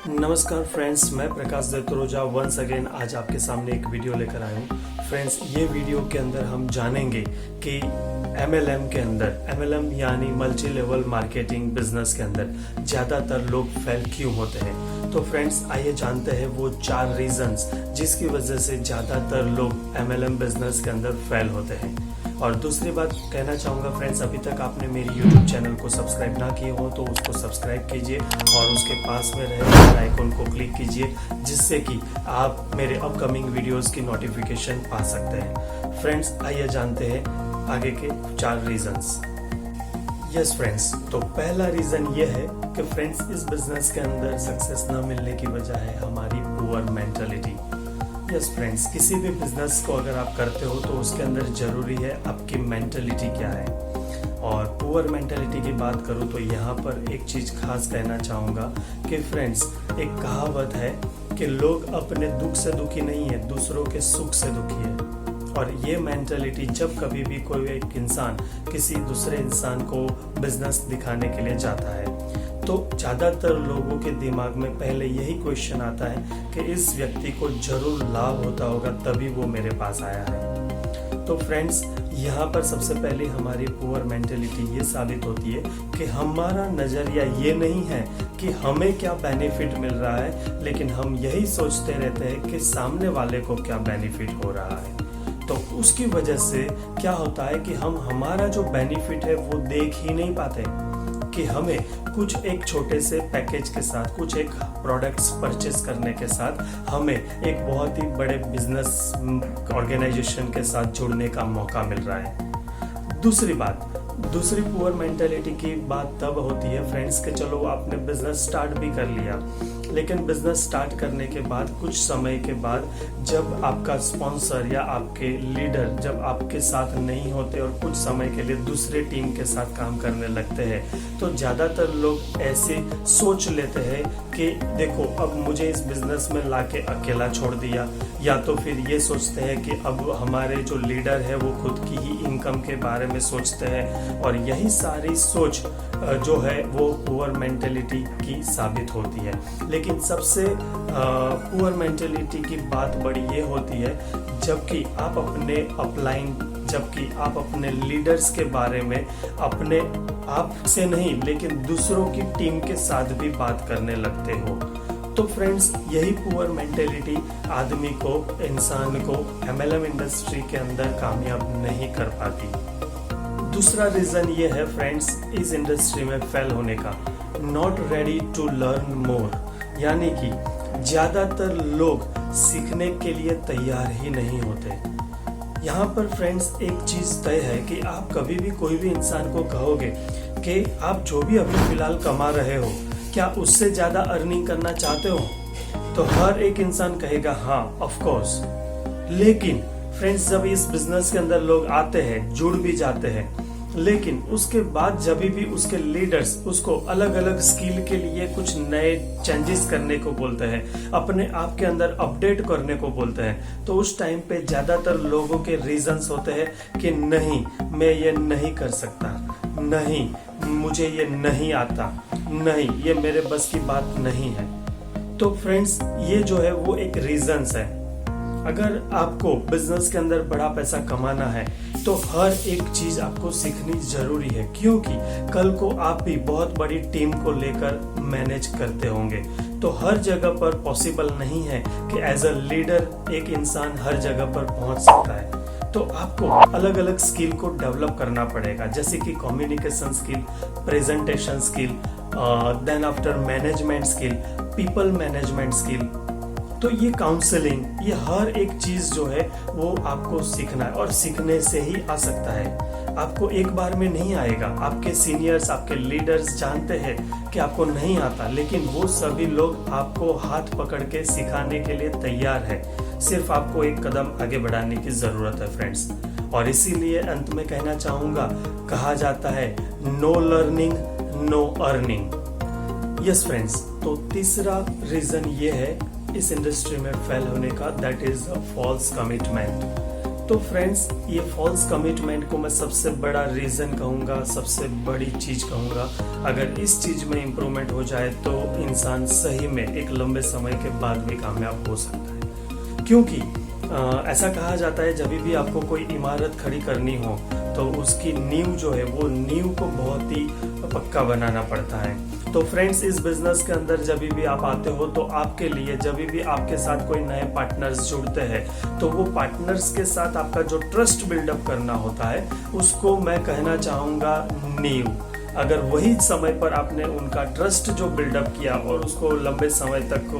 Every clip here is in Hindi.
नमस्कार फ्रेंड्स, मैं प्रकाश दत्तरोजा वंस अगेन आज आपके सामने एक वीडियो लेकर आया हूँ। फ्रेंड्स, ये वीडियो के अंदर हम जानेंगे कि MLM के अंदर, MLM यानी मल्टी लेवल मार्केटिंग बिजनेस के अंदर ज़्यादातर लोग फेल क्यों होते हैं। तो फ्रेंड्स, आइए जानते हैं वो 4 रीजंस जिसकी वजह से ज़्यादातर लोग MLM बिजनेस के अंदर फेल होते हैं। और दूसरी बात कहना चाहूँगा फ्रेंड्स, अभी तक आपने मेरी YouTube चैनल को सब्सक्राइब ना किए हो तो उसको सब्सक्राइब कीजिए और उसके पास में रहे बेल आइकन को क्लिक कीजिए, जिससे कि आप मेरे अपकमिंग वीडियोस की नोटिफिकेशन पा सकते हैं। फ्रेंड्स, आइए जानते हैं आगे के 4 रीजंस। यस फ्रेंड्स, तो पहला रीजन ये है कि फ्रेंड्स, इस बिजनेस के अंदर सक्सेस ना मिलने की वजह है हमारी पुअर मेंटालिटी। यस फ्रेंड्स, किसी भी बिजनेस को अगर आप करते हो तो उसके अंदर जरूरी है आपकी मेंटालिटी क्या है। और पुअर मेंटालिटी की बात करूँ तो यहाँ पर एक चीज खास कहना चाहूँगा कि फ्रेंड्स, एक कहावत है कि लोग अपने दुख से दुखी नहीं है, दूसरों के सुख से दुखी है। और ये मेंटालिटी जब कभी भी कोई एक इंसान किसी दूसरे इंसान को बिजनेस दिखाने के लिए जाता है तो ज़्यादातर लोगों के दिमाग में पहले यही क्वेश्चन आता है कि इस व्यक्ति को जरूर लाभ होता होगा तभी वो मेरे पास आया है। तो फ्रेंड्स, यहाँ पर सबसे पहले हमारी पुअर मेंटेलिटी ये साबित होती है कि हमारा नज़रिया ये नहीं है कि हमें क्या बेनिफिट मिल रहा है, लेकिन हम यही सोचते रहते हैं कि सामने वाले को क्या बेनिफिट हो रहा है। तो उसकी वजह से क्या होता है कि हम हमारा जो बेनिफिट है वो देख ही नहीं पाते कि हमें कुछ एक छोटे से पैकेज के साथ, कुछ एक प्रोडक्ट्स परचेस करने के साथ हमें एक बहुत ही बड़े बिजनेस ऑर्गेनाइजेशन के साथ जुड़ने का मौका मिल रहा है। दूसरी पुअर मेंटालिटी की बात तब होती है फ्रेंड्स कि चलो आपने बिजनेस स्टार्ट भी कर लिया, लेकिन बिजनेस स्टार्ट करने के बाद कुछ समय के बाद जब आपका स्पॉन्सर या आपके लीडर जब आपके साथ नहीं होते और कुछ समय के लिए दूसरे टीम के साथ काम करने लगते हैं तो ज़्यादातर लोग ऐसे सोच लेते हैं कि देखो अब मुझे इस बिजनेस में लाके अकेला छोड़ दिया, या तो फिर ये सोचते हैं कि अब हमारे जो लीडर है वो खुद की ही इनकम के बारे में सोचते हैं। और यही सारी सोच जो है वो पुअर मेंटेलिटी की साबित होती है। लेकिन सबसे पुअर मेंटेलिटी की बात बड़ी ये होती है जबकि आप अपने अपलाइन, जबकि आप अपने लीडर्स के बारे में अपने आप से नहीं लेकिन दूसरों की टीम के साथ भी बात करने लगते हो। तो फ्रेंड्स, यही पुअर मेंटेलिटी आदमी को, इंसान को MLM इंडस्ट्री के अंदर कामयाब नहीं कर पाती। दूसरा रीजन ये है फ्रेंड्स, इस इंडस्ट्री में फेल होने का, not ready to learn more, यानी कि ज्यादातर लोग सीखने के लिए तैयार ही नहीं होते। यहाँ पर फ्रेंड्स एक चीज तय है कि आप कभी भी कोई भी इंसान को कहोगे कि आप जो भी अभी फिलहाल कमा रहे हो क्या उससे ज्यादा अर्निंग करना चाहते हो, तो हर एक इंसान कहेगा हाँ ऑफ कोर्स। लेकिन फ्रेंड्स, जब इस बिजनेस के अंदर लोग आते हैं, जुड़ भी जाते हैं, लेकिन उसके बाद जब भी उसके लीडर्स उसको अलग अलग स्किल के लिए कुछ नए चेंजेस करने को बोलते हैं, अपने आप के अंदर अपडेट करने को बोलते हैं, तो उस टाइम पे ज्यादातर लोगों के रीजंस होते हैं कि नहीं मैं ये नहीं कर सकता, नहीं मुझे ये नहीं आता, नहीं ये मेरे बस की बात नहीं है। तो फ्रेंड्स, ये जो है वो एक रीजंस है। अगर आपको बिजनेस के अंदर बड़ा पैसा कमाना है तो हर एक चीज आपको सीखनी जरूरी है, क्योंकि कल को आप भी बहुत बड़ी टीम को लेकर मैनेज करते होंगे। तो हर जगह पर पॉसिबल नहीं है कि एज अ लीडर एक इंसान हर जगह पर पहुंच सकता है। तो आपको अलग अलग स्किल को डेवलप करना पड़ेगा, जैसे कि communication skill, presentation skill, then after management skill, people management skill, तो ये काउंसलिंग, ये हर एक चीज जो है वो आपको सीखना है और सीखने से ही आ सकता है। आपको एक बार में नहीं आएगा। आपके सीनियर्स, आपके लीडर्स जानते हैं कि आपको नहीं आता, लेकिन वो सभी लोग आपको हाथ पकड़ के सिखाने के लिए तैयार है। सिर्फ आपको एक कदम आगे बढ़ाने की जरूरत है फ्रेंड्स। और इसीलिए अंत में कहना चाहूंगा, कहा जाता है no learning no earning. Yes friends, तो तीसरा रीजन ये है इस इंडस्ट्री में फेल होने का, that is a false commitment. तो फ्रेंड्स, ये फॉल्स कमिटमेंट को मैं सबसे बड़ा रीजन कहूँगा, सबसे बड़ी चीज कहूँगा। अगर इस चीज में इम्प्रूवमेंट हो जाए तो इंसान सही में एक लंबे समय के बाद भी कामयाब हो सकता है। क्योंकि ऐसा कहा जाता है जब भी आपको कोई इमारत खड़ी करनी हो तो उसकी नींव जो है वो नींव को बहुत ही पक्का बनाना पड़ता है। तो फ्रेंड्स, इस बिजनेस के अंदर जब भी आप आते हो तो आपके लिए जब भी आपके साथ कोई नए पार्टनर्स जुड़ते हैं तो वो पार्टनर्स के साथ आपका जो ट्रस्ट बिल्डअप करना होता है उसको मैं कहना चाहूँगा नींव। अगर वही समय पर आपने उनका ट्रस्ट जो बिल्डअप किया और उसको लंबे समय तक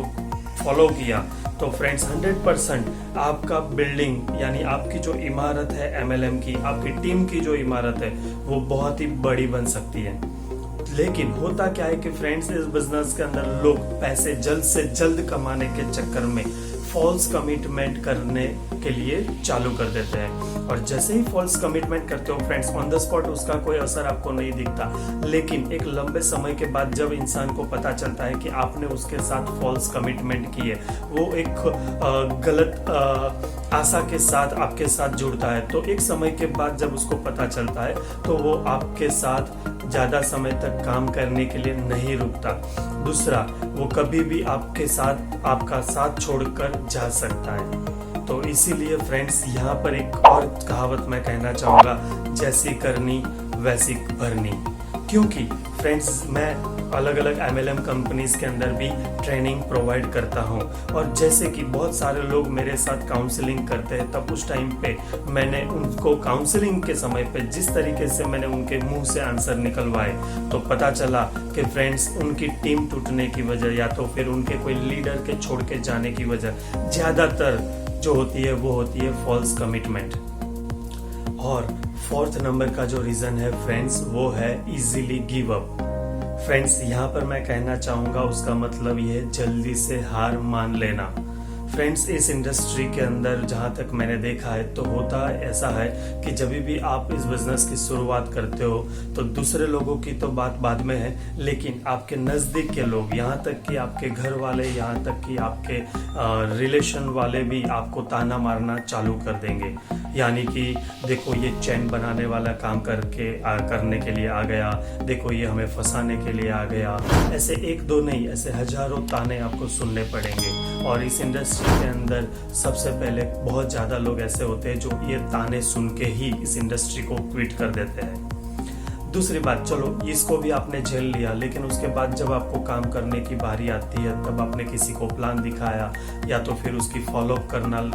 फॉलो किया तो फ्रेंड्स 100% आपका बिल्डिंग यानी आपकी जो इमारत है MLM की, आपकी टीम की जो इमारत है वो बहुत ही बड़ी बन सकती है। लेकिन होता क्या है कि फ्रेंड्स, इस बिजनेस के अंदर लोग पैसे जल्द से जल्द कमाने के चक्कर में फॉल्स कमिटमेंट करने के लिए चालू कर देते हैं। और जैसे ही फॉल्स कमिटमेंट करते हो फ्रेंड्स, ऑन द स्पॉट उसका कोई असर आपको नहीं दिखता, लेकिन एक लंबे समय के बाद जब इंसान को पता चलता है कि आपने उसके साथ फॉल्स कमिटमेंट की है, वो एक गलत आशा के साथ आपके साथ जुड़ता है, तो एक समय के बाद जब उसको पता चलता है तो वो आपके साथ ज्यादा समय तक काम करने के लिए नहीं रुकता। दूसरा, वो कभी भी आपके साथ आपका साथ छोड़कर जा सकता है। तो इसीलिए फ्रेंड्स, यहाँ पर एक और कहावत मैं कहना चाहूँगा, जैसी करनी वैसी भरनी। क्योंकि फ्रेंड्स, मैं अलग अलग MLM कंपनीज के अंदर भी ट्रेनिंग प्रोवाइड करता हूँ और जैसे कि बहुत सारे लोग मेरे साथ काउंसलिंग करते हैं, तब उस टाइम पे मैंने उनको काउंसलिंग के समय पे जिस तरीके से मैंने उनके मुंह से आंसर निकलवाए तो पता चला कि फ्रेंड्स, उनकी टीम टूटने की वजह या तो फिर उनके कोई लीडर के छोड़ के जाने की वजह ज्यादातर जो होती है वो होती है फॉल्स कमिटमेंट। और 4th नंबर का जो रीजन है फ्रेंड्स, वो है इजीली गिव अप। फ्रेंड्स, यहाँ पर मैं कहना चाहूँगा उसका मतलब ये है जल्दी से हार मान लेना। फ्रेंड्स, इस इंडस्ट्री के अंदर जहाँ तक मैंने देखा है तो होता ऐसा है कि जब भी आप इस बिजनेस की शुरुआत करते हो तो दूसरे लोगों की तो बात बाद में है, लेकिन आपके नज़दीक के लोग, यहाँ तक कि आपके घर वाले, यहाँ तक कि आपके रिलेशन वाले भी आपको ताना मारना चालू कर देंगे। यानी कि देखो ये चैन बनाने वाला काम करने के लिए आ गया, देखो ये हमें फंसाने के लिए आ गया। ऐसे एक दो नहीं, ऐसे हजारों ताने आपको सुनने पड़ेंगे। और इस इंडस्ट्री के अंदर सबसे पहले बहुत ज़्यादा लोग ऐसे होते हैं जो ये ताने सुन के ही इस इंडस्ट्री को क्विट कर देते हैं। दूसरी बात, चलो इसको भी आपने झेल लिया, लेकिन उसके बाद जब आपको काम करने की बारी आती है तब आपने किसी को प्लान दिखाया या तो फिर उसकी फॉलोअप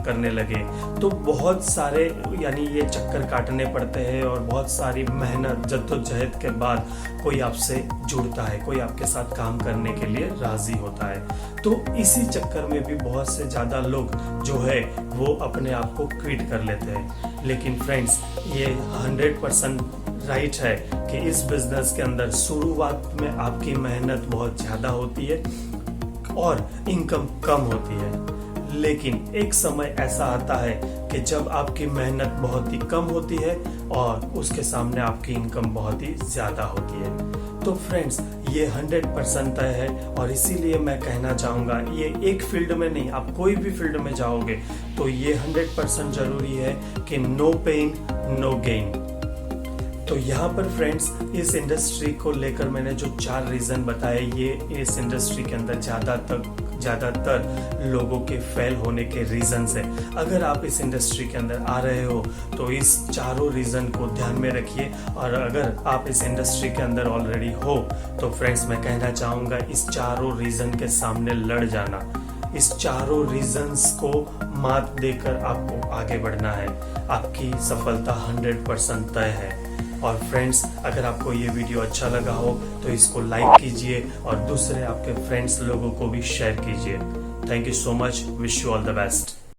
करने लगे तो बहुत सारे यानी ये चक्कर काटने पड़ते हैं और बहुत सारी मेहनत जद्दोजहद के बाद कोई आपसे जुड़ता है, कोई आपके साथ काम करने के लिए राजी होता है। तो इसी चक्कर में भी बहुत से ज़्यादा लोग जो है वो अपने आप को क्विट कर लेते हैं। लेकिन फ्रेंड्स, ये 100% राइट है कि इस बिजनेस के अंदर शुरुआत में आपकी मेहनत बहुत ज़्यादा होती है और इनकम कम होती है, लेकिन एक समय ऐसा आता है कि जब आपकी मेहनत बहुत ही कम होती है और उसके सामने आपकी इनकम बहुत ही ज़्यादा होती है। तो फ्रेंड्स, ये 100% तय है और इसीलिए मैं कहना चाहूँगा ये एक फील्ड में नहीं, आप कोई भी फील्ड में जाओगे तो ये 100% जरूरी है कि नो पेन नो गेन। तो यहाँ पर फ्रेंड्स, इस इंडस्ट्री को लेकर मैंने जो 4 रीज़न बताए, ये इस इंडस्ट्री के अंदर ज़्यादातर लोगों के फेल होने के रीजंस है। अगर आप इस इंडस्ट्री के अंदर आ रहे हो तो इस चारों रीज़न को ध्यान में रखिए। और अगर आप इस इंडस्ट्री के अंदर ऑलरेडी हो तो फ्रेंड्स, मैं कहना चाहूँगा इस चारों रीज़न के सामने लड़ जाना। इस चारों रीजंस को मात देकर आपको आगे बढ़ना है। आपकी सफलता 100% तय है। और फ्रेंड्स, अगर आपको ये वीडियो अच्छा लगा हो तो इसको लाइक कीजिए और दूसरे आपके फ्रेंड्स लोगों को भी शेयर कीजिए। Thank you so much. Wish you all the best.